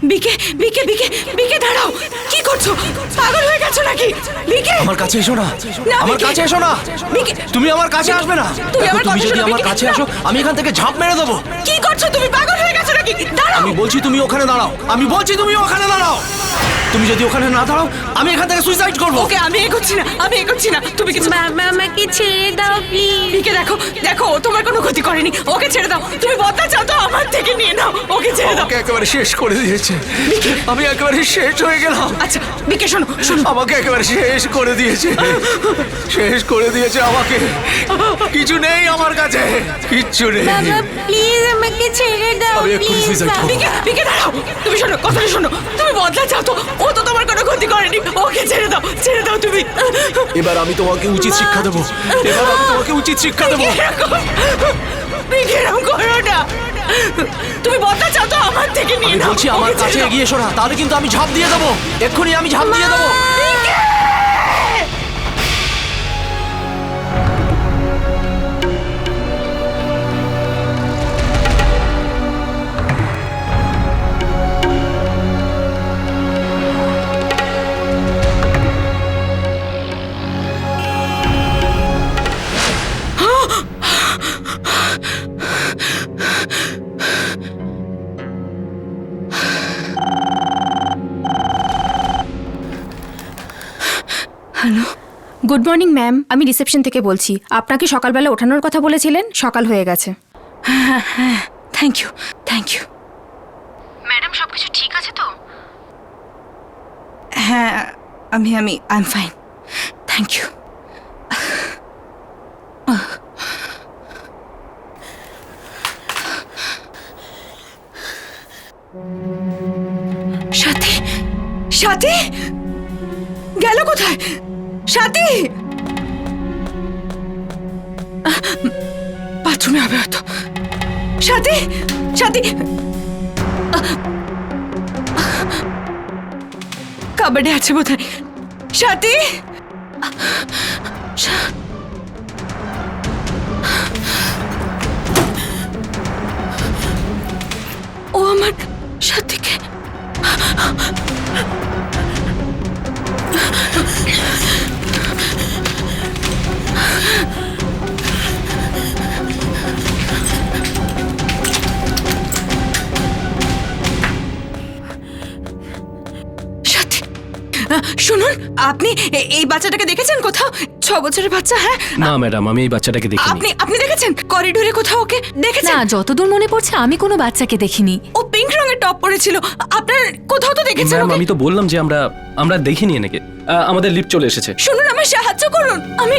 বিকে বিকে বিকে বিকে দাঁড়াও, কি করছো? পাগল হয়ে গেছো নাকি? বিকে আমার কাছে এসো না, না, আমার বিকে। কাছে এসো না। বিকে তুমি আমার কাছে আসবে না। তুমি দেখো, আমার তুমি কথা যদি শোনো, আমার বিকে। কাছে আসো আমি এখান থেকে ঝাঁপ মেরে দেবো। কি করছো তুমি? পাগল হয়ে গেছো নাকি? দাঁড়াও। আমি বলছি তুমি ওখানে দাঁড়াও, আমি বলছি তুমি ওখানে দাঁড়াও। তুমি যদি ওখানে না দাঁড়াও আমি এখান থেকে সুইসাইড করবো। ওকে আমি এগোচ্ছি না, আমি এগোচ্ছি না। তুমি কিছু আমাকে ছেড়ে দাও প্লিজ। বিকে দেখো দেখো, ও তোমার কোনো ক্ষতি করেনি, ওকে ছেড়ে দাও। তুমি বদলা চাও তো আমার থেকে নিয়ে নাও, ওকে ছেড়ে দাও। আমাকে একেবারে শেষ করে দিয়েছে, আমি একেবারে শেষ হয়ে গেলাম। আচ্ছা বিকে শোনো শোনো, আমাকে একেবারে শেষ করে দিয়েছে, শেষ করে দিয়েছে আমাকে। কিছু নেই আমার কাছে, কিচ্ছু নেই। বাবা প্লিজ আমাকে ছেড়ে দাও আমি এক্ষুনি প্লিজ। suicide করবো। বিকে বিকে দাঁড়াও। তুমি শোনো, কথাটা শোনো। তুমি বদলা চাও তো, ও তো তোমার কোনো ক্ষতি করেনি, ওকে ছেড়ে দাও, ছেড়ে দাও তুমি। এবার আমি তোমাকে উচিত শিক্ষা দেবো, এবার আমি তোমাকে উচিত শিক্ষা দেবো। বিকে এরকম করো না। তুমি বদলা চাও তো আমার থেকে নিয়ে আমি নাও। বলছি আমার ওকে ছেড়ে কাছে দাও। এগিয়ে এসো না, তাহলে কিন্তু আমি ঝাঁপ দিয়ে দেবো, এক্ষুনি আমি ঝাঁপ দিয়ে দেবো। গুড মর্নিং ম্যাম, আমি রিসেপশন থেকে বলছি। আপনাকে সকালবেলা ওঠানোর কথা বলেছিলেন, সকাল হয়ে গেছে। Thank you thank you. Madam সবকিছু ঠিক আছে তো? হ্যাঁ আমি I am fine, thank you. Sathi, Sathi গেল কোথায়? সাথী বাথরুমে হবে হয়তো। সাথী, সাথী কাবাডে আছে বোধহয়। সাথী, ও আমার সাথীকে সাথী, শুনুন, আপনি এই বাচ্চাটাকে দেখেছেন কোথাও? 6 বছরের বাচ্চা। হ্যাঁ না ম্যাডাম, আমি এই বাচ্চাটাকে দেখিনি। আপনি আপনি দেখেছেন করিডোরে কোথাও ওকে দেখেছেন? না, যতদূর মনে পড়ছে আমি কোনো বাচ্চাকে দেখিনি। ও পিঙ্ক রঙের টপ পরেছিল, আপনার কোথাও তো দেখেছেন ম্যাম ওকে? আমি তো বললাম যে আমরা দেখিনি এনেকে। আমাদের লিফট চলে এসেছে। শুনুন, আমার সাহায্য করুন। আমি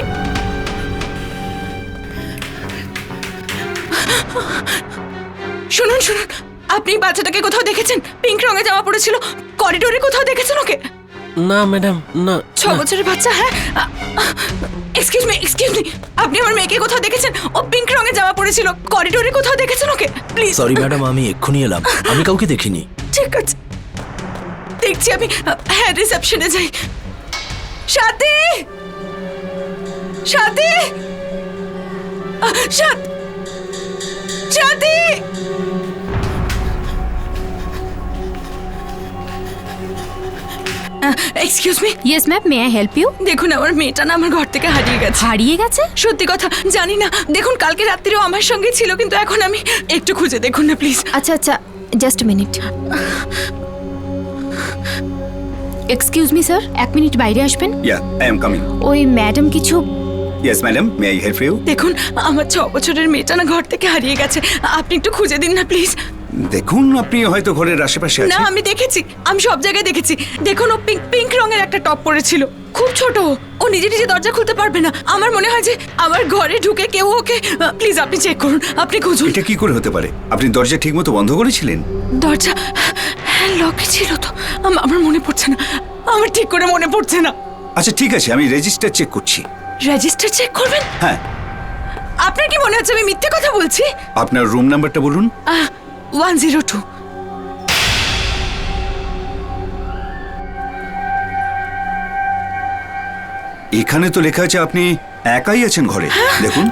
শুনুন শুনুন, আপনি বাচ্চাটাকে কোথাও দেখেছেন? পিঙ্ক রঙের জামা পরেছিল, করিডোরে কোথাও দেখেছেন ওকে? না ম্যাডাম, না। 6 বছরের বাচ্চা। হ্যাঁ এক্সকিউজ মি, আপনি আমার মেয়েকে কোথাও দেখেছেন? ও পিঙ্ক রঙের জামা পরেছিল, করিডোরে কোথাও দেখেছেন ওকে? প্লিজ। সরি ম্যাডাম, আমি এক্ষুনি এলাম, আমি কাউকে দেখিনি। ঠিক আছে, দেখছি আমি। হ্যাঁ রিসেপশনে যাই। Sathi, Sathi, Sathi. Excuse me, yes ma'am, may I help you? দেখুন আমার মেয়েটা না আমার ঘর থেকে হারিয়ে গেছে। হারিয়ে গেছে? সত্যি কথা জানি না। দেখুন কালকে রাত্রিও আমার সঙ্গে ছিল, কিন্তু এখন আমি একটু খুঁজে দেখুন না প্লিজ। আচ্ছা আচ্ছা, just minute. Excuse me sir, 1 minute বাইরে আসবেন। Yeah, I am coming. ওই ম্যাডাম কিছু Yes, madam. May I help you? দেখুন আমার 6 বছরের মেয়েটা না ঘর থেকে হারিয়ে গেছে, আপনি একটু খুঁজে দিন না প্লিজ। দেখুন, আপনি হয়তো ঘরের আশেপাশে না আছেন। আমি দেখেছি, আমি সব জায়গায় দেখেছি। দেখুন ও পিঙ্ক রঙের একটা টপ পরেছিল, খুব ছোট। ও নিজে নিজে দরজা খুলতে পারবে না। আমার মনে হয় যে আমার ঘরে ঢুকে কেউ ওকে, প্লিজ আপনি চেক করুন, আপনি খুঁজুন। এটা কি করে হতে পারে? আপনি দরজা ঠিকমতো বন্ধ করেছিলেন? দরজা হ্যাঁ লকে ছিল তো, আমার মনে পড়ছে না, আমার ঠিক করে মনে পড়ছে না। আচ্ছা ঠিক আছে, আমি রেজিস্টার চেক করছি। রেজিস্টার চেক করবেন? হ্যাঁ। আপনার কি মনে হচ্ছে আমি মিথ্যে কথা বলছি? আপনার রুম নাম্বারটা বলুন। 102। এখানে তো লেখা আছে আপনি একাই আছেন ঘরে। দেখুন।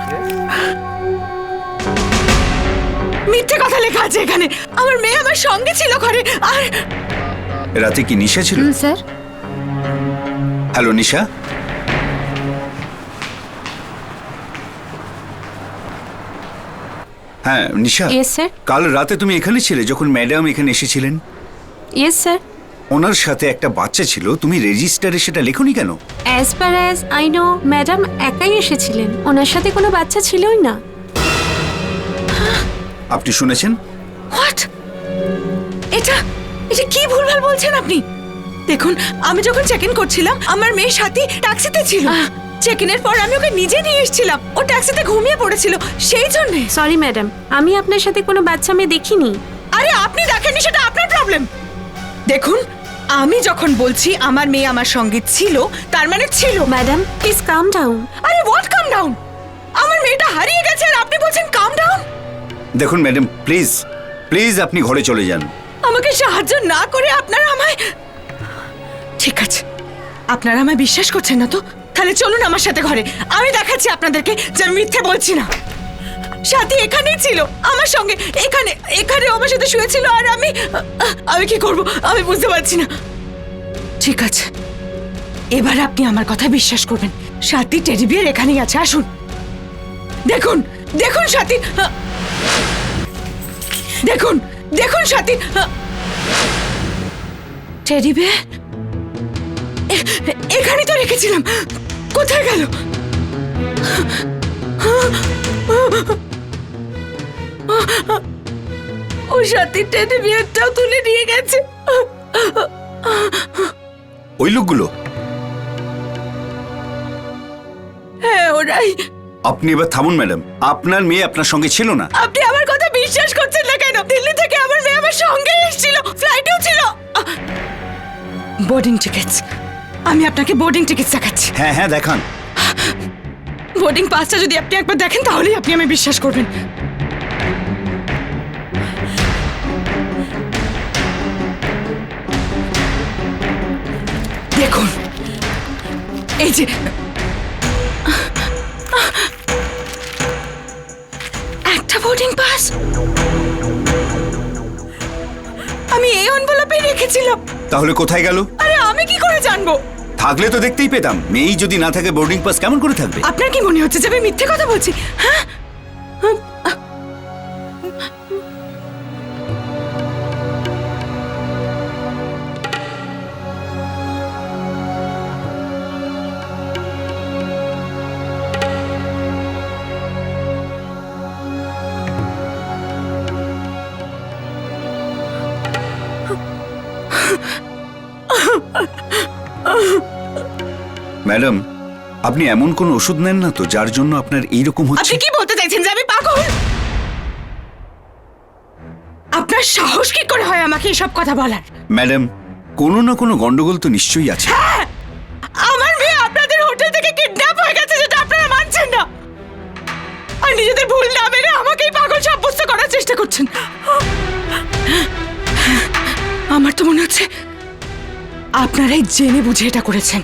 মিথ্যে কথা লেখা আছে এখানে। আমার মেয়ে আমার সঙ্গে ছিল ঘরে। আর রাতে কি নিশা ছিল? স্যার। হ্যালো নিশা, হ্যাঁ নিশা, ইয়েস স্যার। কাল রাতে তুমি এখানে ছিলে যখন ম্যাডাম এখানে এসেছিলেন? Yes sir. ওনার সাথে একটা বাচ্চা ছিল, তুমি রেজিস্টারে সেটা লেখোনি কেন? As per as I know madam একাই এসেছিলেন, ওনার সাথে কোনো বাচ্চা ছিলই না। আপনি শুনেছেন? হোয়াট? এটা এটা কি ভুলভাল বলছেন আপনি? দেখুন, আমি যখন চেক ইন করছিলাম আমার মেয়ের সাথে ট্যাক্সিতে ছিল। চেক ইনের পর আমি ওকে নিজে নিয়ে এসেছিলাম, ও ট্যাক্সিতে ঘুমিয়ে পড়েছিল, সেই জন্যে। সরি ম্যাডাম, আমি আপনার সাথে কোনো বাচ্চা মেয়ে দেখিনি। আরে আপনি দেখেননি সেটা আপনার প্রবলেম। দেখুন, আমি যখন বলছি আমার মেয়ে আমার সঙ্গে ছিল, তার মানে ছিল। Madam please calm down. আরে হোয়াট কাম ডাউন? আমার মেয়েটা হারিয়ে গেছে আর আপনি বলছেন কাম ডাউন? দেখুন ম্যাডাম, প্লিজ প্লিজ আপনি ঘরে চলে যান। আমাকে সাহায্য না করে আপনারা আমায়... ঠিক আছে, আপনারা আমায় বিশ্বাস করছেন না তো? তাহলে চলুন আমার সাথে ঘরে, আমি দেখাচ্ছি আপনাদেরকে যে আমি মিথ্যে বলছি না। সাথী এখানেই ছিল আমার সঙ্গে, এখানে এখানে আমার সাথে শুয়েছিল। আর আমি কি করব আমি বুঝতে পারছি না। ঠিক আছে, এবার আপনি আমার কথা বিশ্বাস করবেন। সাথী টেডি বিয়ার এখানেই আছে, আসুন। দেখুন দেখুন সাথী, দেখুন দেখুন সাথী, টেডি বিয়ার এখানেই তো রেখেছিলাম, কোথায় গেল? ও সাথী টেডি বিয়ারটাও তুলে নিয়ে গেছে। ওই লোকগুলো? হ্যাঁ ওরাই। আপনি এবার থামুন ম্যাডাম, আপনার মেয়ে আপনার সঙ্গে ছিল না। আপনি আমার কথা বিশ্বাস করছেন না কেন? দিল্লি থেকে আমার মেয়ে আমার সঙ্গে এসেছিল, ফ্লাইটেও ছিল। বোর্ডিং টিকিটস, আমি আপনাকে বোর্ডিং টিকিটস দেখাচ্ছি। হ্যাঁ হ্যাঁ দেখান। বোর্ডিং পাসটা যদি আপনি একবার দেখেন তাহলেই আপনি আমায় বিশ্বাস করবেন। দেখুন, এই যে একটা বোর্ডিং পাস আমি এই এনভেলপে রেখেছিলাম। তাহলে কোথায় গেল? আরে আমি কি করে জানবো? থাকলে তো দেখতেই পেতাম। মেয়েই যদি না থাকে বোর্ডিং পাস কেমন করে থাকবে? আপনার কি মনে হচ্ছে যে আমি মিথ্যে কথা বলছি? হ্যাঁ, ম্যাডাম, আপনি এমন কোন ওষুধ নেন না তো যার জন্য আপনার এইরকম হচ্ছে? আপনি কি বলতে চাইছেন যে আমি পাগল? আপনার সাহস কি করে হয় আমাকে এসব কথা বলার? ম্যাডাম, কোনো না কোনো গন্ডগোল তো নিশ্চয়ই আছে। আমার মেয়ে আপনাদের হোটেল থেকে কিডন্যাপ হয়ে গেছে, যেটা আপনারা মানছেন না, আর নিজেদের ভুল না মেনে আমাকেই পাগল সাব্যস্ত করার চেষ্টা করছেন। আমার তো মনে হচ্ছে আপনারাই জেনে বুঝে এটা করেছেন।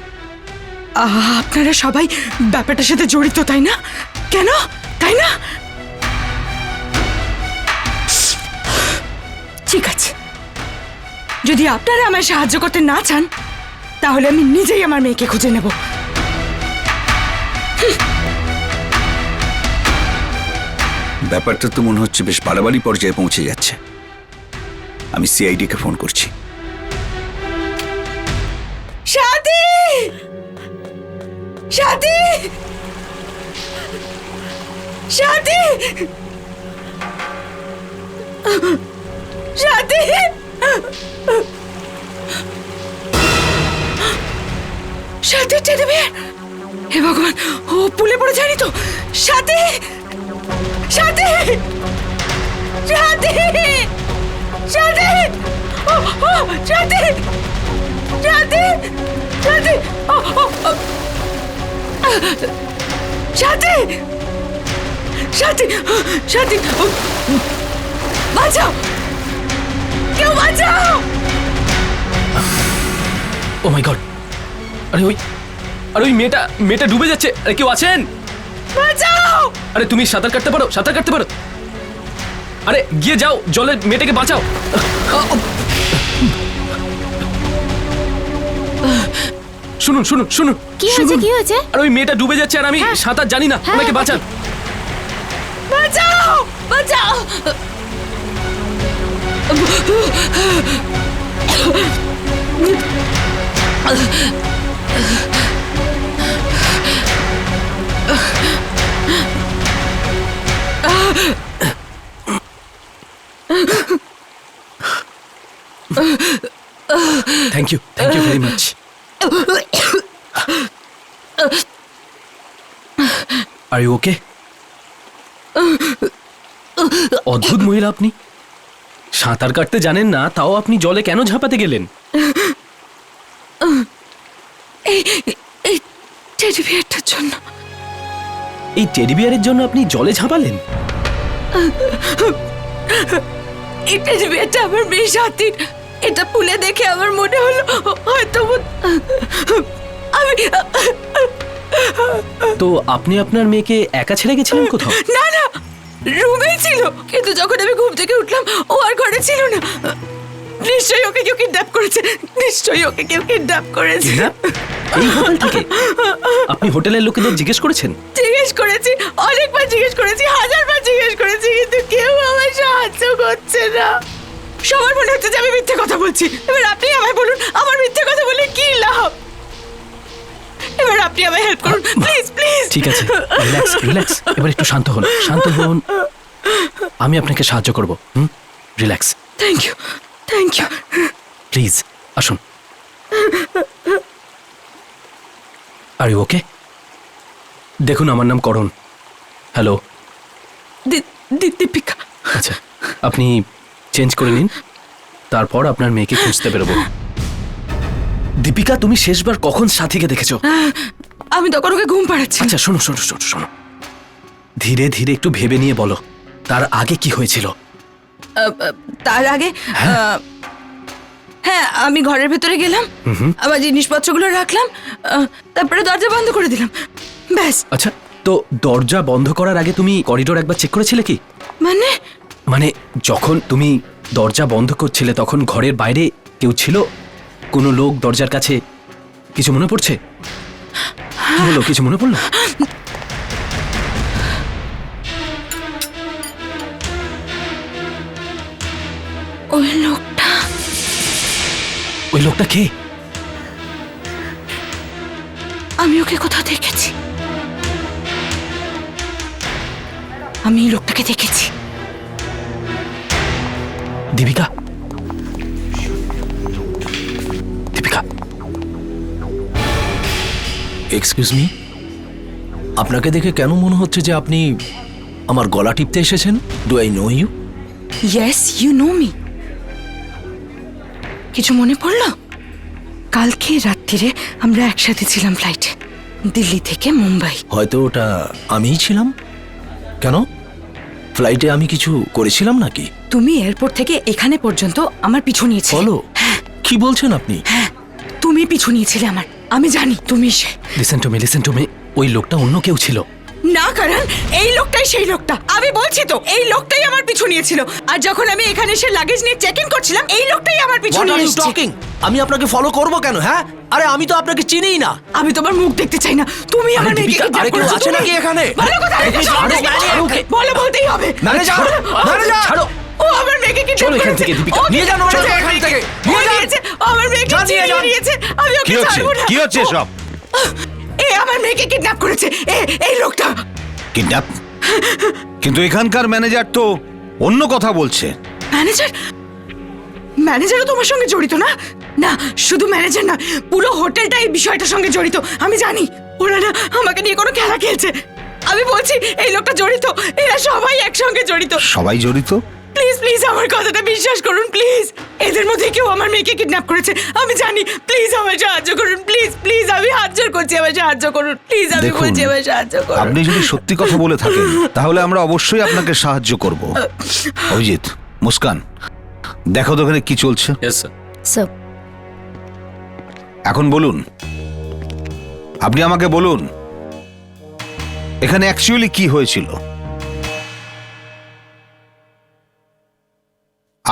আপনারা সবাই ব্যাপারটার সাথে জড়িত, তাই না? কেন, তাই না? ঠিক আছে, যদি আপনারা আমায় সাহায্য করতে না চান তাহলে আমি নিজেই আমার মেয়েকে খুঁজে নেব। ব্যাপারটা তো মনে হচ্ছে বেশ বাড়াবাড়ি পর্যায়ে পৌঁছে যাচ্ছে। আমি সিআইডি কে ফোন করছি। সাথী, সাথী, সাথী, সাথী, সাথী টেডি বিয়ার। হে ভগবান, ও পুলে পড়ে যায়নি তো? সাথী, সাথী, সাথী, সাথী, ও ও সাথী, সাথী, সাথী, ও ও ও, সাথী, সাথী, সাথী, ও, বাঁচাও, কেউ বাঁচাও। ও মাই গড! আরে ওই মেয়েটা ডুবে যাচ্ছে। আরে কেউ আছেন? বাঁচাও। আরে তুমি সাঁতার কাটতে পারো? সাঁতার কাটতে পারো? আরে গিয়ে যাও, জলে মেয়েটাকে বাঁচাও। শুনুন শুনুন শুনুন। কি হয়েছে শুনুন। কি হয়েছে? আর ওই মেয়েটা ডুবে যাচ্ছে আর আমি সাঁতার জানি না, ওনাকে বাঁচান। বাঁচাও বাঁচাও। Thank you very much. Are you okay? অদ্ভুত মহিলা আপনি, সাঁতার কাটতে জানেন না, তাও আপনি জলে কেন ঝাঁপাতে গেলেন? এই টেডি বিয়ারটার জন্য। এই টেডি বিয়ারের জন্য আপনি জলে ঝাঁপালেন? এই টেডি বিয়ারটা আমার বেশ হাতির। এটা ফুলে দেখে আমার মনে হলো হয়তো আমি তো আপনি আপনার মেয়েকে একা ছেড়ে গেছিলেন কোথাও? না না, রুমেই ছিল, কিন্তু যখন আমি ঘুম থেকে উঠলাম ও আর ঘরে ছিল না। নিশ্চয়ই ওকে কেউ কিডন্যাপ করেছে, নিশ্চয়ই ওকে কেউ কিডন্যাপ করেছে। Kidnap? এই হোটেল থেকে? আপনি হোটেলের লোকেদের জিজ্ঞেস করেছেন? জিজ্ঞেস করেছি, অনেকবার জিজ্ঞেস করেছি, হাজারবার জিজ্ঞেস করেছি, কিন্তু কেউ আমায় সাহায্য করছে না। সবার মনে হচ্ছে যে আমি মিথ্যে কথা বলছি। এবার আপনি আমায় বলুন, আমার মিথ্যে কথা বলে কি লাভ? এবার আপনি আমায় হেল্প করুন প্লিজ প্লিজ। ঠিক আছে, রিল্যাক্স রিল্যাক্স, এবার একটু শান্ত হন, শান্ত হন। আমি আপনাকে সাহায্য করব। Relax. Thank you thank you. Please আসুন। Are you okay? দেখুন, আমার নাম করণ। হ্যালো। দীপিকা। আচ্ছা, আপনি চেঞ্জ করে নিন, তারপর আপনার মেয়েকে খুঁজতে বেরোবো। দীপিকা, তুমি শেষবার কখন সাথীকে দেখেছো? আমি তখন ওকে ঘুম পাড়াচ্ছি। আচ্ছা শোনো শোনো শোনো শোনো, ধীরে ধীরে একটু ভেবে নিয়ে বলো, তার আগে কি হয়েছিল? তার আগে হ্যাঁ, আমি ঘরের ভেতরে গেলাম, আমার জিনিসপত্রগুলো রাখলাম, তারপরে দরজা বন্ধ করে দিলাম, ব্যাস। আচ্ছা, তো দরজা বন্ধ করার আগে তুমি করিডোর একবার চেক করেছিলে কি? মানে যখন তুমি দরজা বন্ধ করছিলে তখন ঘরের বাইরে কেউ ছিল? কোনো লোক দরজার কাছে? কিছু মনে পড়ছে? কি হলো, কিছু মনে পড়লো? ওই লোকটা, ওই লোকটা কে? আমি ওকে কোথাও দেখেছি। আমি এই লোকটাকে দেখেছি। দীপিকা, দীপিকা। এক্সকিউজ মি, আপনাকে দেখে কেন মনে হচ্ছে যে আপনি আমার গলা টিপতে এসেছেন? Do I know you? Yes, you know me. কিছু মনে পড়লো? কালকে রাত্রিরে আমরা একসাথে ছিলাম ফ্লাইটে, দিল্লি থেকে মুম্বাই। হয়তো ওটা আমিই ছিলাম। কেন, ফ্লাইটে আমি কিছু করেছিলাম নাকি? তুমি এয়ারপোর্ট থেকে এখানে পর্যন্ত আমার পিছু নিয়েছিলে। বলো, কি বলছেন আপনি? হ্যাঁ, তুমি পিছু নিয়েছিলে আমার, আমি জানি তুমি সে। লিসেন টু মি, ওই লোকটা অন্য কেউ ছিল। না কারণ এই লোকটাই সেই লোকটা, আমি বলছি তো, এই লোকটাই আমার পিছু নিয়েছিল। আর যখন আমি এখানে এসে লাগেজ নিয়ে চেক ইন করছিলাম, এই লোকটাই আমার পিছু What are নিয়ে you এসেছে। talking? আমি আপনাকে ফলো করব কেন? হ্যাঁ, আরে আমি তো আপনাকে চিনিই না। আমি তোমার মুখ দেখতে চাই না। তুমি আমার মেয়েকে দীপিকা, kidnap আরে কেউ করেছো, আছে তুমি। নাকি এখানে? ভালো কথা, এই ছাড়ো, ছাড়ো ওকে। বলো, বলতেই হবে। ম্যানেজার, ম্যানেজার, ছাড়ো। ও আমার মেয়েকে kidnap চলো এখান করেছে। থেকে, দীপিকা। ও নিয়ে যান ওনাকে kidnap এখান থেকে। ও নিয়ে যান। নিয়েছে, ও আমার মেয়েকে যান, নিয়ে চিনিয়ে যান। নিয়েছে। আমি ওকে কি হচ্ছে ছাড়বো না। কি হচ্ছে সব? এ আমার মেয়েকে কিডন্যাপ করেছে, এই লোকটা। কিডন্যাপ? কিন্তু এখানকার ম্যানেজার তো অন্য কথা বলছে। ম্যানেজার? ম্যানেজারও তোমার সঙ্গে জড়িত না? না, শুধু ম্যানেজার না, পুরো হোটেলটা এই বিষয়টার সঙ্গে জড়িত। আমি জানি ওরা না আমাকে নিয়ে কোনো খেলা খেলছে। আমি বলছি এই লোকটা জড়িত, এরা সবাই একসঙ্গে জড়িত। সবাই জড়িত? প্লিজ প্লিজ আমার কথাটা বিশ্বাস করুন প্লিজ। এদের মধ্যে কেউ আমার মেয়েকে কিডন্যাপ করেছে, আমি জানি। প্লিজ আমায় সাহায্য করুন, প্লিজ প্লিজ, আমি হাত জোড় করছি, আমায় সাহায্য করুন প্লিজ। আমি দেখুন, বলছি আমায় সাহায্য করুন। আপনি যদি সত্যি কথা বলে থাকেন তাহলে আমরা অবশ্যই আপনাকে সাহায্য করব। অভিজিৎ, মুস্কান, দেখো তো ওখানে কি চলছে। Yes sir. স্যার, এখন বলুন, আপনি আমাকে বলুন এখানে অ্যাকচুয়ালি কি হয়েছিল।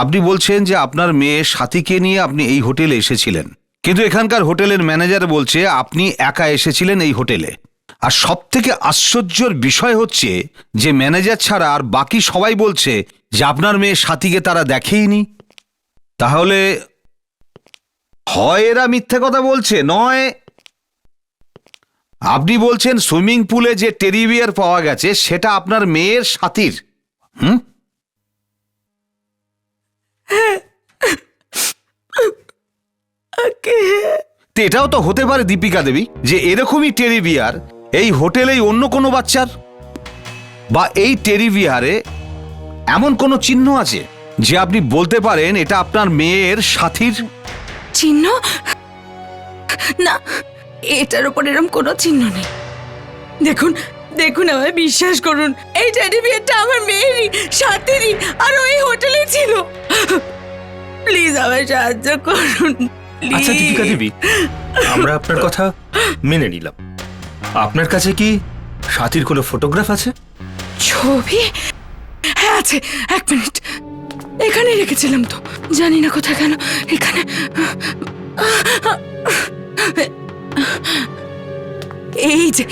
আপনি বলছেন যে আপনার মেয়ে সাথীকে নিয়ে আপনি এই হোটেলে এসেছিলেন, কিন্তু এখানকার হোটেলের ম্যানেজার বলছে আপনি একা এসেছিলেন এই হোটেলে। আর সব থেকে আশ্চর্যের বিষয় হচ্ছে যে ম্যানেজার ছাড়া আর বাকি সবাই বলছে যে আপনার মেয়ে সাথীকে তারা দেখেইনি। তাহলে হয় এরা মিথ্যে কথা বলছে, নয় আপনি বলছেন সুইমিং পুলে যে টেডি বিয়ার পাওয়া গেছে সেটা আপনার মেয়ের সাথীর। তো এটাও তো হতে পারে দীপিকা দেবী যে এরকমই টেডি বিয়ার এই হোটেলেই অন্য কোনো বাচ্চার, বা এই টেডি বিয়ারে এমন কোনো চিহ্ন আছে যে আপনি বলতে পারেন এটা আপনার মেয়ের সাথীর। চিহ্ন? না, এটার উপর এরকম কোনো চিহ্ন নেই। দেখুন দেখুন, আমায় বিশ্বাস করুন, এই টেডি বিয়ারটা আমার মেয়েরই, সাথীরই, আর ওই হোটেলে ছিল। প্লিজ আমায় সাহায্য করুন। আচ্ছা দীপিকা দেবী, আমরা আপনার কথা মেনে নিলাম। আপনার কাছে কি সাথীর কোনো ফটোগ্রাফ আছে? ছবি? হ্যাঁ আছে, এক মিনিট, এখানে রেখেছিলাম তো, জানি না কোথায় কেন। এখানে এই যে,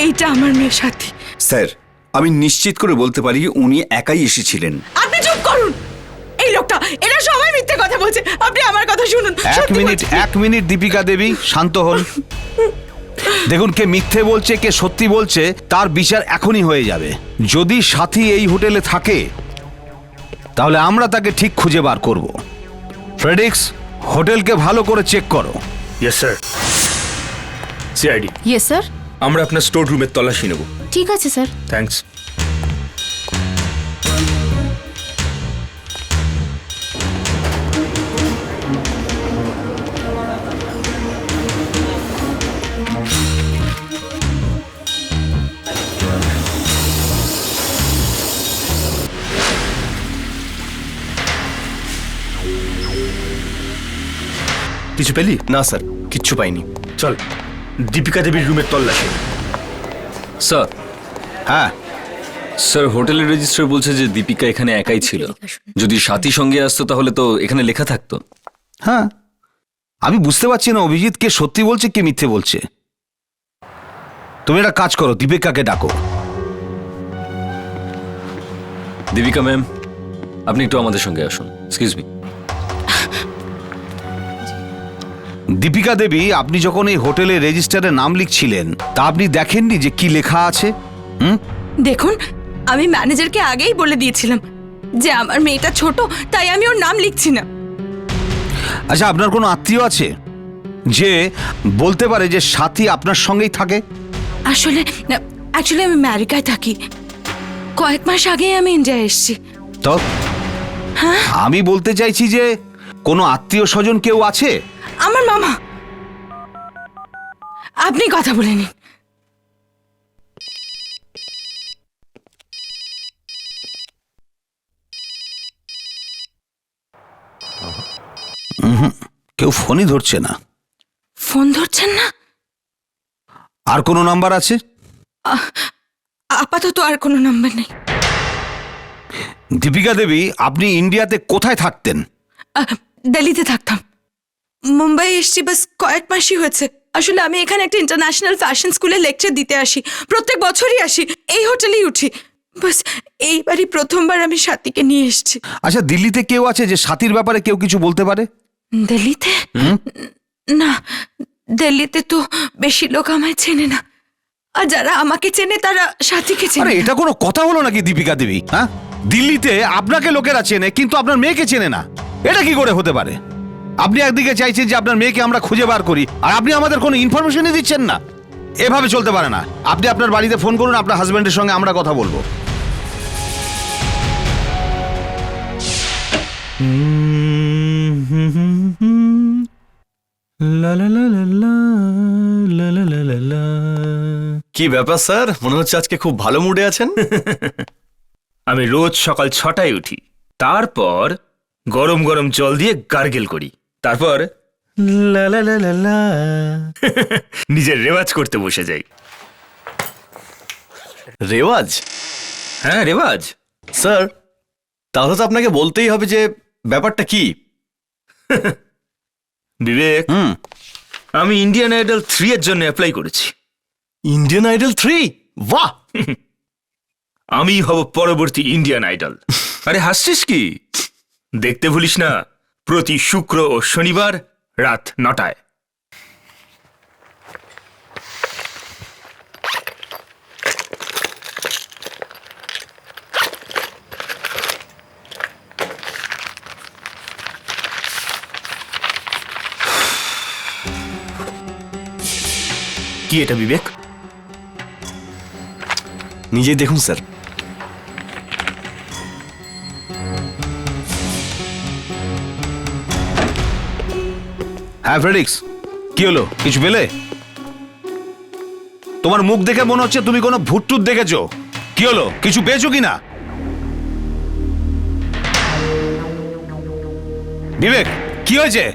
এইটা আমার মেয়ের সাথী। স্যার, আমি নিশ্চিত করে বলতে পারি উনি একাই এসেছিলেন। আপনি চুপ করুন, এই লোকটা, এরা সবাই মিথ্যে কথা বলছে। আপনি আমার কথা শুনুন। এক মিনিট দীপিকা দেবী, শান্ত হন। দেখুন, কে মিথ্যে বলছে কে সত্যি বলছে তার বিচার এখনই হয়ে যাবে। যদি সাথী এই হোটেলে থাকে তাহলে আমরা তাকে ঠিক খুঁজে বার করব। ফ্রেডিক্স, হোটেলকে ভালো করে চেক করো। Yes sir. CID, yes sir. আমরা আপনার স্টোর রুমের তল্লাশি নেব। ঠিক আছে স্যার। থ্যাঙ্কস। কিছু পেলি? না স্যার, কিচ্ছু পাইনি। চল দীপিকা দেবীর রুমের তল্লাশি। স্যার, হ্যাঁ, স্যার হোটেলের রেজিস্ট্রার বলছে যে দীপিকা এখানে একাই ছিল। যদি সাথী সঙ্গে আসতো তাহলে তো এখানে লেখা থাকতো। হ্যাঁ, আমি বুঝতে পারছি না অভিজিৎ কে সত্যি বলছে কে মিথ্যে বলছে। তুমি একটা কাজ করো, দীপিকাকে ডাকো। দীপিকা ম্যাম, আপনি একটু আমাদের সঙ্গে আসুন। Excuse me. দীপিকা দেবী, আপনি যখন এই হোটেলে রেজিস্টারে নাম লিখছিলেন তা আপনি দেখেননি যে কি লেখা আছে? দেখুন, আমি ম্যানেজারকে আগেই বলে দিয়েছিলাম যে আমার মেয়েটা ছোট, তাই আমি ওর নাম লিখছি না। আচ্ছা, আপনার কোনো আত্মীয় আছে যে বলতে পারে যে সাথী আপনার সঙ্গেই থাকে? আসলে আমি আমেরিকায় থাকি, কয়েক মাস আগেই আমি ইন্ডিয়া এসেছি। তো আমি বলতে চাইছি যে কোনো আত্মীয় স্বজন কেউ আছে? আমার মামা। আপনি কথা বলে নিন। কেউ ফোনই ধরছে না। ফোন ধরছেন না? আর কোনো নাম্বার আছে? আপাতত আর কোনো নাম্বার নেই। দীপিকা দেবী, আপনি ইন্ডিয়াতে কোথায় থাকতেন? দিল্লিতে থাকতাম। মুম্বাই এসছি বাস কয়েক মাসই হয়েছে। আসলে আমি এখানে একটা ইন্টারন্যাশনাল ফ্যাশন স্কুলে লেকচার দিতে আসি, প্রত্যেক বছরই আসি, এই হোটেলেই উঠি। বাস এইবারই প্রথমবার আমি সাথীকে নিয়ে এসেছি। আচ্ছা, দিল্লিতে কেউ আছে যে সাথীর ব্যাপারে কেউ কিছু বলতে পারে? দিল্লিতে? না, দিল্লিতে তো বেশি লোক আমায় চেনে না, আর যারা আমাকে চেনে তারা সাথীকে আরে চেনে। এটা কোনো কথা হলো নাকি দীপিকা দেবী? হ্যাঁ, দিল্লিতে আপনাকে লোকেরা চেনে কিন্তু আপনার মেয়েকে চেনে না, এটা কি করে হতে পারে? আপনি একদিকে চাইছেন যে আপনার মেয়েকে আমরা খুঁজে বার করি, আর আপনি আমাদের কোনো ইনফরমেশনই দিচ্ছেন না। এভাবে চলতে পারে না। আপনি আপনার বাড়িতে ফোন করুন, আপনার হাজবেন্ডের সঙ্গে আমরা কথা বলবো। কি ব্যাপার স্যার, মনে হচ্ছে আজকে খুব ভালো মুডে আছেন। আমি রোজ সকাল 6টায় উঠি, তারপর গরম গরম জল দিয়ে গার্গেল করি, তারপর লা লা লা লা লা নিজের রেওয়াজ করতে বসে যাই। রেওয়াজ? হ্যাঁ, রেওয়াজ। স্যার, তাহলে তো আপনাকে বলতেই হবে যে ব্যাপারটা কি? বিবেক, আমি ইন্ডিয়ান আইডল 3 এর জন্য অ্যাপ্লাই করেছি। Indian idol 3? বাহ! আমি হব পরবর্তী ইন্ডিয়ান আইডল। আরে হাসছিস কি? দেখতে ভুলিস না, প্রতি শুক্র ও শনিবার রাত 9টায়। কি এটা বিবেক? নিজেই দেখুন স্যার। হ্যাঁ ফ্রেডিক্স, কি হলো? কিছু পেলে? তোমার মুখ দেখে মনে হচ্ছে তুমি কোনো ভুট্টুত দেখেছো। কি হলো? কিছু পেয়েছো কিনা? বিবেক, কি হয়েছে?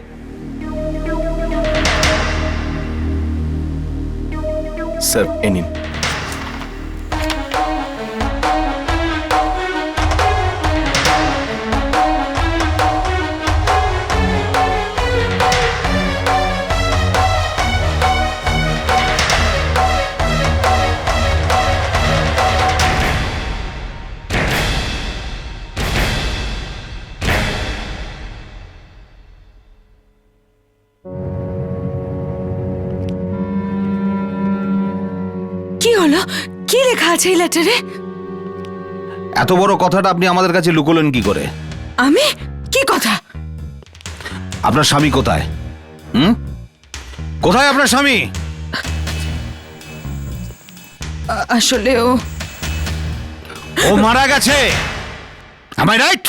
স্যার এ নিন। কি হলো? কি লেখা আছে এই লেটারে? এত বড় কথাটা আপনি আমাদের কাছে লুকোলেন কি করে? আমি কি কথা? আপনার স্বামী কোথায়? কোথায় আপনার স্বামী? আসলে ও মারা গেছে। Am I right?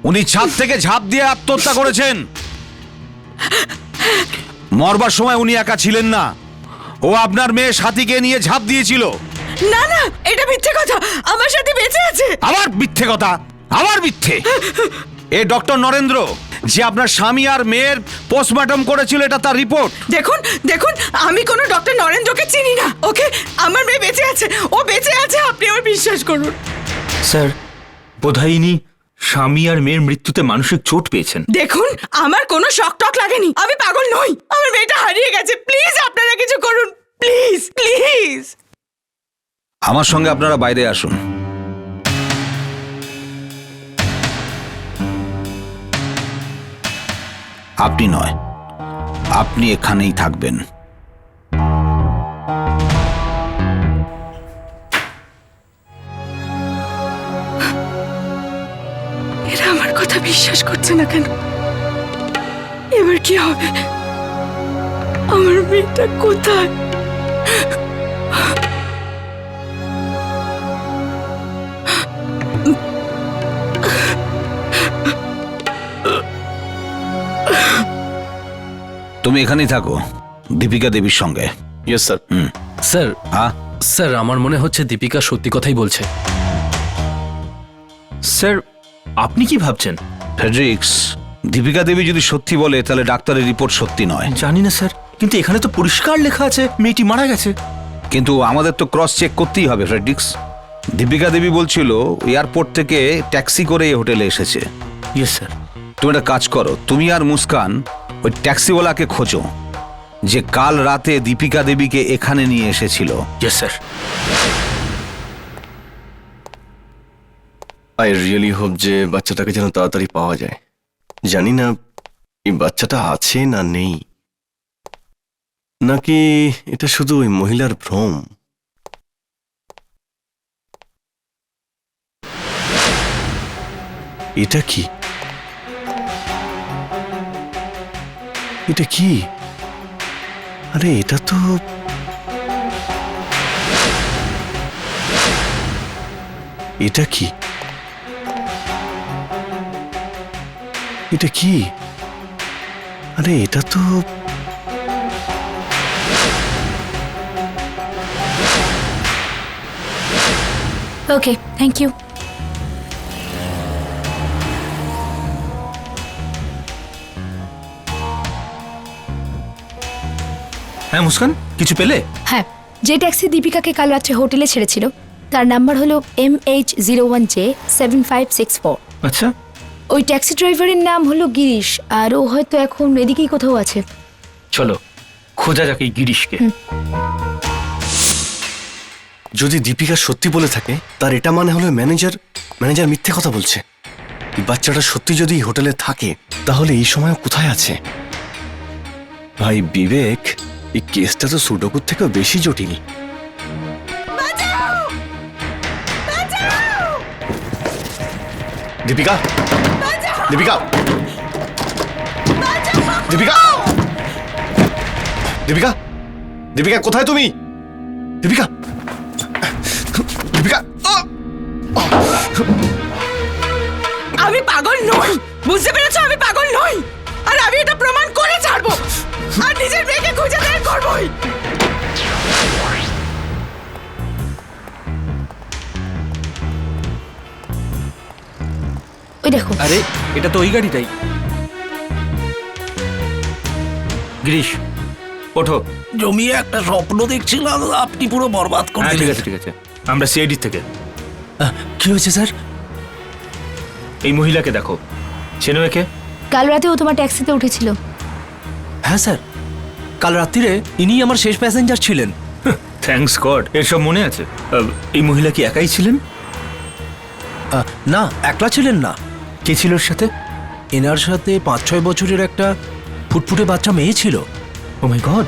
উনি ছাদ থেকে ঝাঁপ দিয়ে আত্মহত্যা করেছেন। মরবার সময় উনি একা ছিলেন না, ও আপনার মেয়ে সাথীকে নিয়ে ঝাঁপ দিয়েছিল। না না, এটা মিথ্যে কথা। আমার সাথে বেঁচে আছে। আবার মিথ্যে কথা, আবার মিথ্যে। এ ডক্টর নরেন্দ্র যে আপনার স্বামী আর মেয়ের পোস্টমর্টম করেছিল, এটা তার রিপোর্ট। দেখুন দেখুন, আমি কোনো ডক্টর নরেন্দ্রকে চিনি না। ওকে, আমার মেয়ে বেঁচে আছে, ও বেঁচে আছে, আপনি আমার বিশ্বাস করুন। স্যার, বোধহয় ইনি স্বামী আর মেয়ের মৃত্যুতে মানসিক চোট পেয়েছেন। দেখুন, আমার কোনো শক টক লাগেনি। আমি পাগল নই। আমার মেয়েটা হারিয়ে গেছে। প্লিজ আপনারা কিছু করুন, প্লিজ প্লিজ। আমার সঙ্গে আপনারা বাইরে আসুন। আপনি নয়, আপনি এখানেই থাকবেন। এরা আমার কথা বিশ্বাস করছে না কেন? এবার কি হবে? আমার মেয়েটা কোথায়? তুমি এখানেই থাকো দীপিকা দেবীর সঙ্গে। Yes sir. স্যার, হ্যাঁ স্যার আমার মনে হচ্ছে দীপিকা সত্যি কথাই বলছে। স্যার, আপনি কি ভাবছেন? ফ্রেডরিক্স, দীপিকা দেবী যদি সত্যি বলে তাহলে ডাক্তারের রিপোর্ট সত্যি নয়। জানি না স্যার, কিন্তু এখানে তো পরিষ্কার লেখা আছে মেয়েটি মারা গেছে। কিন্তু আমাদের তো ক্রস চেক করতেই হবে ফ্রেডরিক্স। দীপিকা দেবী বলছিল এয়ারপোর্ট থেকে ট্যাক্সি করে এই হোটেলে এসেছে। Yes sir. তুমি একটা কাজ করো, তুমি আর মুস্কান ওই ট্যাক্সিওয়ালাকে খোঁজো যে কাল রাতে দীপিকা দেবীকে এখানে নিয়ে এসেছিল। Yes sir. I really hope যে বাচ্চাটাকে যেন তাড়াতাড়ি পাওয়া যায়। জানি না এই বাচ্চাটা আছে না নেই, নাকি এটা শুধু ওই মহিলার ভ্রম। এটা কি? এটা কি? আরে এটা তো এটা কি? এটা কি? আরে এটা তো ওকে, থ্যাংক ইউ। হ্যাঁ মুস্কান, কিছু পেলে? হ্যাঁ, যে ট্যাক্সি দীপিকাকে কাল রাত্রে হোটেলে ছেড়েছিল তার নাম্বার হলো MH01J7564। আচ্ছা, ওই ট্যাক্সি ড্রাইভারের নাম হলো গিরিশ, আর ও হয়তো এখন এদিকেই কোথাও আছে। চলো খোঁজা যাক এই গিরিশকে। যদি দীপিকা সত্যি বলে থাকে তার এটা মানে হলো ম্যানেজার মিথ্যে কথা বলছে। এই বাচ্চাটা সত্যি যদি এই হোটেলে থাকে তাহলে এই সময় ও কোথায় আছে? ভাই বিবেক, এই কেসটা তো সুডোকুর থেকেও বেশি জটিল। দীপিকা, দীপিকা, দীপিকা, দীপিকা, দীপিকা কোথায় তুমি? দীপিকা, দীপিকা, আমি পাগল নই, বুঝতে পেরেছো? আমি পাগল নই, আর আমি এটা প্রমাণ করে ছাড়বো, আর নিজের মেয়েকে খুঁজে বের করবোই। ওই দেখো। আরে এটা তো ওই গাড়িটাই। গিরিশ ওঠো। জমিয়ে একটা স্বপ্ন দেখছিলাম, আপনি পুরো বরবাদ করে হ্যাঁ ঠিক দিলেন। আছে ঠিক আছে, আমরা সিআইডি থেকে। কি হয়েছে স্যার? এই মহিলাকে দেখো, চেনো একে? কাল রাতে ও তোমার ট্যাক্সিতে উঠেছিল। হ্যাঁ স্যার, কাল রাত্রিরে ইনি আমার শেষ প্যাসেঞ্জার ছিলেন। থ্যাঙ্কস গড, এর সব মনে আছে। এই মহিলা কি একাই ছিলেন? না, একলা ছিলেন না, কে ছিল ওর সাথে? এনার সাথে 5-6 বছরের একটা ফুটফুটে বাচ্চা মেয়ে ছিল। ও মাই গড।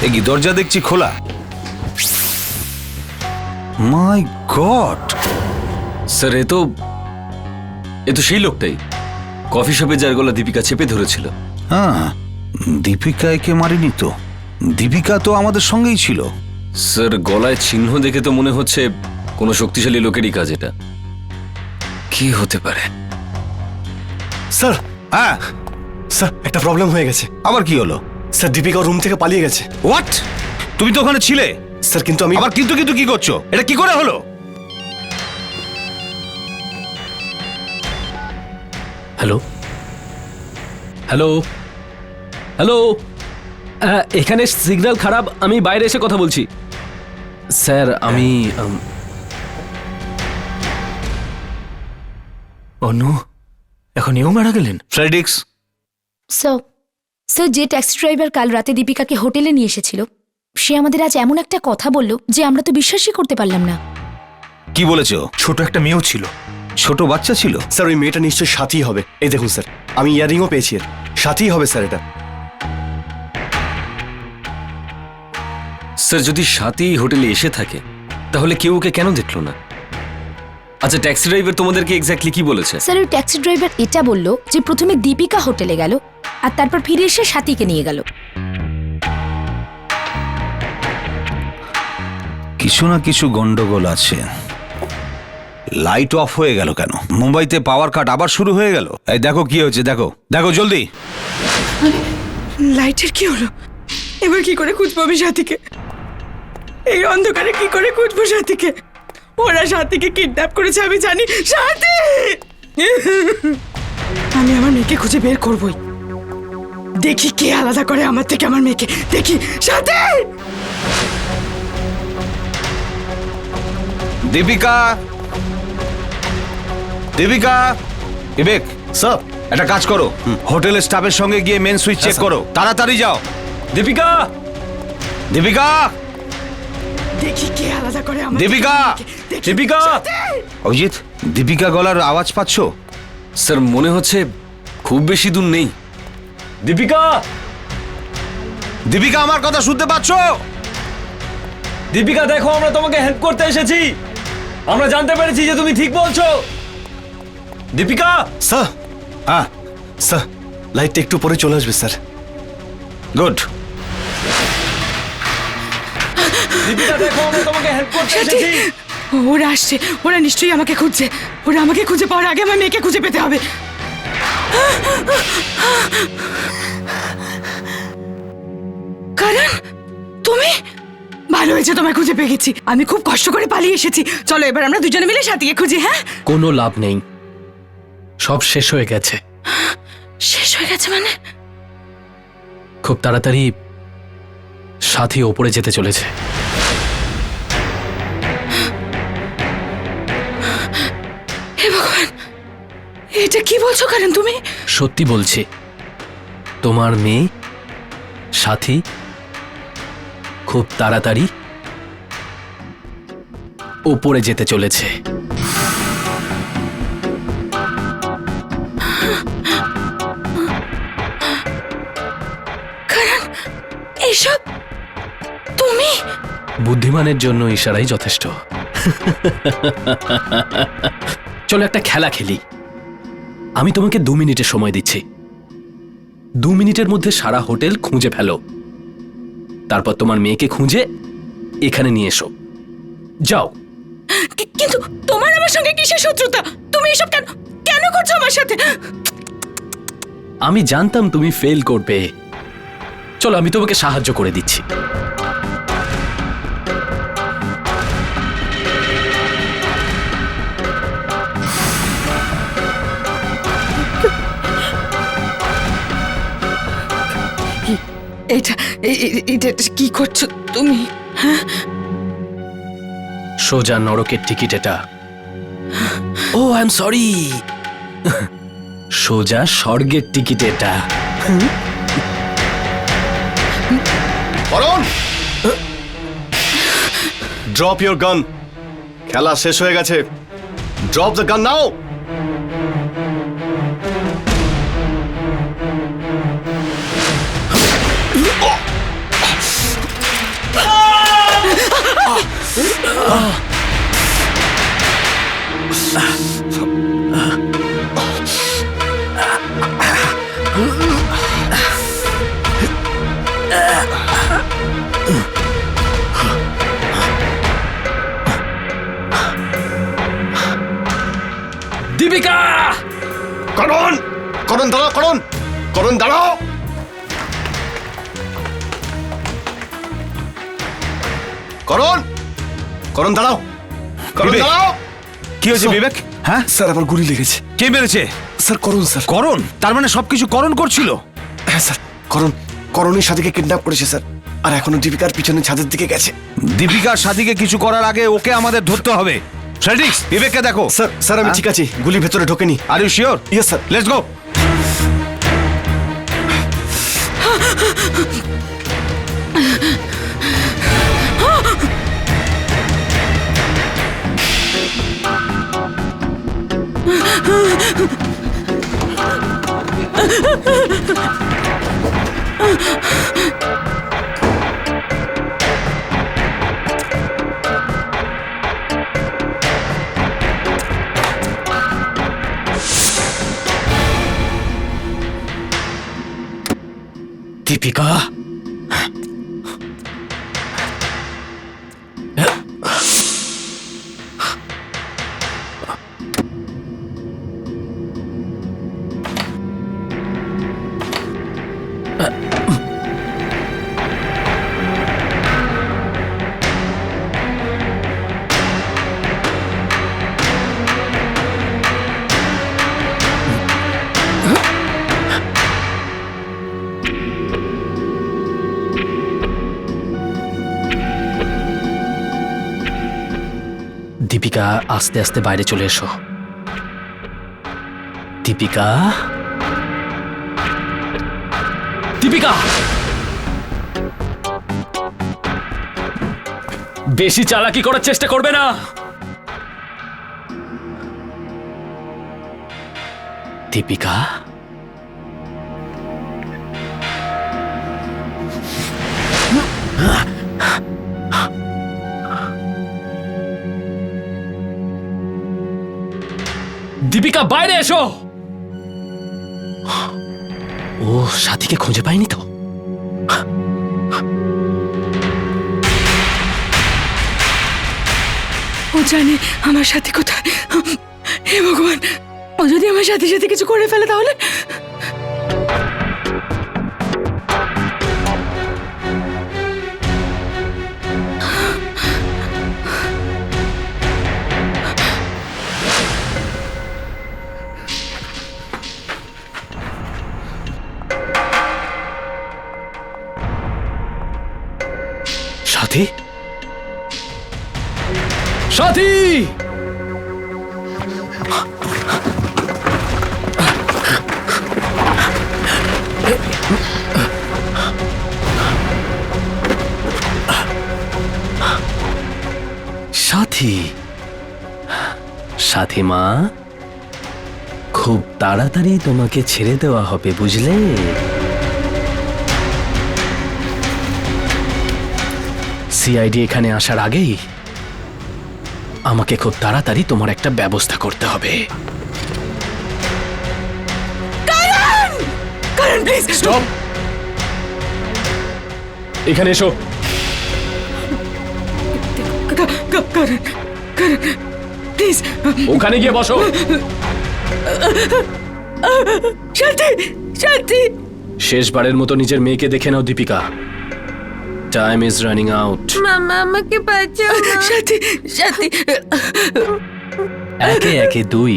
এ কি দরজা দেখছি খোলা? মাই গড! স্যার এ তো সেই লোকটাই কফি শপে যার গলা দীপিকা চেপে ধরেছিল। হ্যাঁ, দীপিকা একে মারিনি তো। দীপিকা তো আমাদের সঙ্গেই ছিল। স্যার গলায় চিহ্ন দেখে তো মনে হচ্ছে কোনো শক্তিশালী লোকেরই কাজ এটা। কি হতে পারে? স্যার, হ্যাঁ স্যার একটা প্রবলেম হয়ে গেছে। আবার কি হলো? স্যার দীপিকা রুম থেকে পালিয়ে গেছে। হোয়াট? তুমি তো ওখানে ছিলে। স্যার কিন্তু আমি আবার কিন্তু কিন্তু কি করছো? এটা কি করে হলো? হ্যালো, হ্যালো, হ্যালো, এখানে সিগন্যাল খারাপ, আমি বাইরে এসে কথা বলছি। স্যার আমি অনু, এখন এও মারা গেলেন? ফ্রেডিক্স, স্যার যে ট্যাক্সি ড্রাইভার কাল রাতে দীপিকাকে হোটেলে নিয়ে এসেছিল, সে আমাদের আজ এমন একটা কথা বলল যে আমরা তো বিশ্বাসই করতে পারলাম না। কি বলেছো? ছোট একটা মেয়েও ছিল। ছোট বাচ্চা ছিল? স্যার ওই মেয়েটা নিশ্চয়ই সাথী হবে। এই দেখুন স্যার, আমি ইয়ারিংও পেয়েছি, এর সাথী হবে স্যার এটা। স্যার যদি সাথী হোটেলে এসে থাকে তাহলে কেউ ওকে কেন দেখলো না? আচ্ছা ট্যাক্সি ড্রাইভার তোমাদেরকে এক্স্যাক্টলি কি বলেছে? স্যার ওই ট্যাক্সি ড্রাইভার এটা বলল যে প্রথমে দীপিকা হোটেলে গেল, আর তারপর ফিরে এসে সাথীকে নিয়ে গেল। কিছু না কিছু গন্ডগোল আছে। লাইট অফ হয়ে গেল কেন? মুম্বাইতে পাওয়ার কাট আবার শুরু হয়ে গেল। এই দেখো কি হয়েছে, দেখো দেখো জলদি। লাইটের কি হলো? এবার কি করে খুঁজবো আমি সাথীকে? এই অন্ধকারে কি করে খুঁজবো সাথীকে? ওরা সাথীকে কিডন্যাপ করেছে আমি জানি। সাথী! আমি আমার মেয়েকে খুঁজে বের করবই। দেখি কে আলাদা করে আমার থেকে আমার মেয়েকে। দেখি। সাথী! দীপিকা, দীপিকা, বিবেক, স্যার একটা কাজ করো, হোটেলের স্টাফের সঙ্গে গিয়ে মেন সুইচ চেক করো, তাড়াতাড়ি যাও। দীপিকা, দীপিকা, দেখি কে আলাদা করে আমার দীপিকা, দীপিকা! অভিজিৎ, দীপিকা গলার আওয়াজ পাচ্ছো? স্যার মনে হচ্ছে খুব বেশি দূর নেই। দীপিকা, দীপিকা আমার কথা শুনতে পাচ্ছো? দীপিকা দেখো আমরা তোমাকে হেল্প করতে এসেছি। আমরা জানতে পেরেছি যে তুমি ঠিক বলছো। দীপিকা! স্যার, হ্যাঁ স্যার লাইটটা একটু পরে চলে আসবে স্যার। গুড। দীপিকা দেখো আমরা তোমাকে হেল্প করতে এসেছি। ওরা আসছে, ওরা নিশ্চয়ই আমাকে খুঁজছে। ওরা আমাকে খুঁজে পাওয়ার আগে আমার মেয়েকে খুঁজে পেতে হবে। কারণ তুমি ভালো হয়েছে, তোমায় খুঁজে পেয়ে গেছি। আমি খুব কষ্ট করে পালিয়ে এসেছি। চলো এবার আমরা দুজনে মিলে সাথীকে খুঁজি। হ্যাঁ, কোনো লাভ নেই, সব শেষ হয়ে গেছে। শেষ হয়ে গেছে মানে? খুব তাড়াতাড়ি সাথী ওপরে যেতে চলেছে। হে ভগবান, এটা কি বলছো কারণ তুমি? সত্যি বলছি, তোমার মেয়ে সাথী খুব তাড়াতাড়ি ওপরে যেতে চলেছে। কারণ এসব তুমি? বুদ্ধিমানের জন্য ইশারাই যথেষ্ট। চলো একটা খেলা খেলি। আমি তোমাকে 2 মিনিটের সময় দিচ্ছি। 2 মিনিটের মধ্যে সারা হোটেল খুঁজে ফেলো, তারপর তোমার মেয়েকে খুঁজে এখানে নিয়ে এসো। যাও। কিন্তু তোমার আমার সঙ্গে কিসের শত্রুতা? তুমি এসব কেন কেন করছো আমার সাথে? আমি জানতাম তুমি ফেল করবে। চলো আমি তোমাকে সাহায্য করে দিচ্ছি। এটা এটা কি করছো তুমি? সোজা নরকের টিকিট এটা। ও আই এম সরি, সোজা স্বর্গের টিকিট এটা। করণ, ড্রপ ইওর গান। খেলা শেষ হয়ে গেছে। ড্রপ দ্য গান নাও। দীপিকা! করণ, করণ দাঁড়াও, করণ, করণ দাঁড়াও। করণ, করণ দাঁড়াও, করণ বিবেক! দাঁড়াও। কি হয়েছে বিবেক? হ্যাঁ, স্যার আমার গুলি লেগেছে। কে মেরেছে? স্যার করণ, স্যার করণ? তার মানে সবকিছু করণ করছিল? হ্যাঁ স্যার, করণ করণের সাথীকে কিডন্যাপ করেছে স্যার, আর এখনো দীপিকার পিছনে ছাদের দিকে গেছে। দীপিকার সাথীকে কিছু করার আগে ওকে আমাদের ধরতে হবে। ফ্রেডরিক্স, বিবেককে দেখো। স্যার, স্যার আমি ঠিক আছি, গুলি ভেতরে ঢোকেনি। Are you sure? Yes sir. Let's go. Deepika, Deepika আস্তে আস্তে বাইরে চলে এসো। দীপিকা, দীপিকা! বেশি চালাকি করার চেষ্টা করবে না। দীপিকা, দীপিকা বাইরে এসো। ও সাথীকে খুঁজে পায়নি তো? ও জানে আমার সাথী কোথায়। হে ভগবান, ও যদি আমার সাথে সাথে কিছু করে ফেলে তাহলে? সাথী, সাথী! সাথী মা, খুব তাড়াতাড়ি তোমাকে ছেড়ে দেওয়া হবে, বুঝলে? সিআইডি এখানে আসার আগেই আমাকে খুব তাড়াতাড়ি তোমার একটা ব্যবস্থা করতে হবে। কারণ প্লিজ স্টপ! এখানে এসো। কারণ প্লিজ ওখানে গিয়ে বসো। শান্তি শান্তি শেষবারের মতো নিজের মেয়েকে দেখে নাও Deepika. Time is running out. মামা আমাকে বাঁচাও মা। শান্তি শান্তি একে একে 2।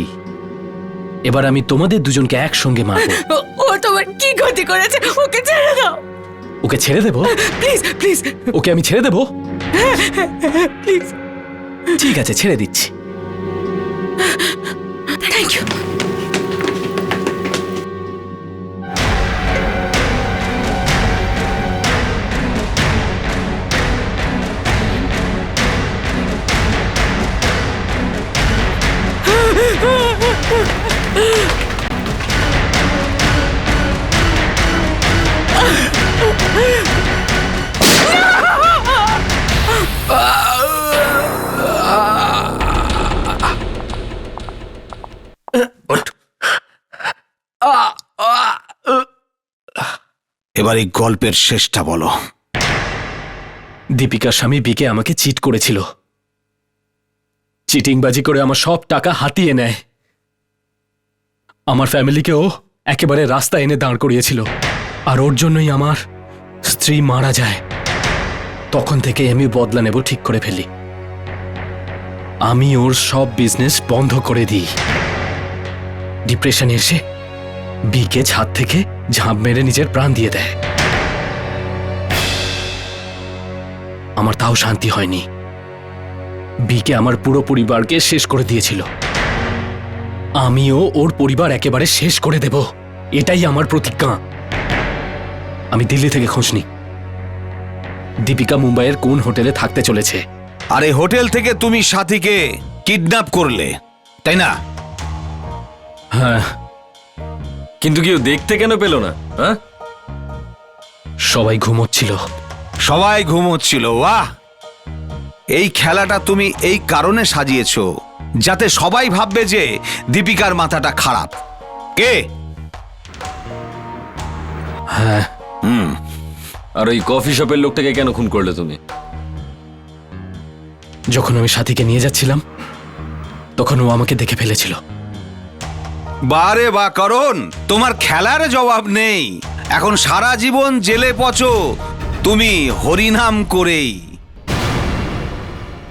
এবার আমি তোমাদের দুজনকে একসঙ্গে মারবো। ও তোমার কি ক্ষতি করেছে? ওকে ছেড়ে দাও ওকে ছেড়ে দেবো? প্লিজ প্লিজ ওকে আমি ছেড়ে দেবো? প্লিজ। ঠিক আছে, ছেড়ে দিচ্ছি। Thank you. এবার এই গল্পের শেষটা বলো। দীপিকার স্বামী বিকে আমাকে চিট করেছিল। চিটিংবাজি করে আমার সব টাকা হাতিয়ে নেয়। আমার ফ্যামিলিকেও একেবারে রাস্তায় এনে দাঁড় করিয়েছিল। আর ওর জন্যই আমার স্ত্রী মারা যায়। তখন থেকে আমি বদলা নেব ঠিক করে ফেলি। আমি ওর সব বিজনেস বন্ধ করে দিই। ডিপ্রেশনে এসে বিকে ছাদ থেকে ঝাঁপ মেরে নিজের প্রাণ দিয়ে দেয়। আমার তাও শান্তি হয়নি। বিকে আমার পুরো পরিবারকে শেষ করে দিয়েছিল। আমিও ওর পরিবার একেবারে শেষ করে দেব, এটাই আমার প্রতিজ্ঞা। আমি দিল্লি থেকে খোঁজ নিই দীপিকা মুম্বাইয়ের কোন হোটেলে থাকতে চলেছে। আর এই হোটেল থেকে তুমি সাথীকে কিডন্যাপ করলে, তাই না? হ্যাঁ, কিন্তু কেউ দেখতে কেন পেল না? হ্যাঁ, সবাই ঘুমোচ্ছিল। সবাই ঘুমোচ্ছিল। বাহ! এই খেলাটা তুমি এই কারণে সাজিয়েছো যাতে সবাই ভাববে যে দীপিকার মাথাটা খারাপ। কে? হ্যাঁ, আর ওই কফি শপের লোকটাকে কেন খুন করলে তুমি? যখন আমি সাথীকে নিয়ে যাচ্ছিলাম তখন ও আমাকে দেখে ফেলেছিল। বারে বা করণ, তোমার খেলার জবাব নেই। এখন সারা জীবন জেলে পচো তুমি হরিনাম করেই।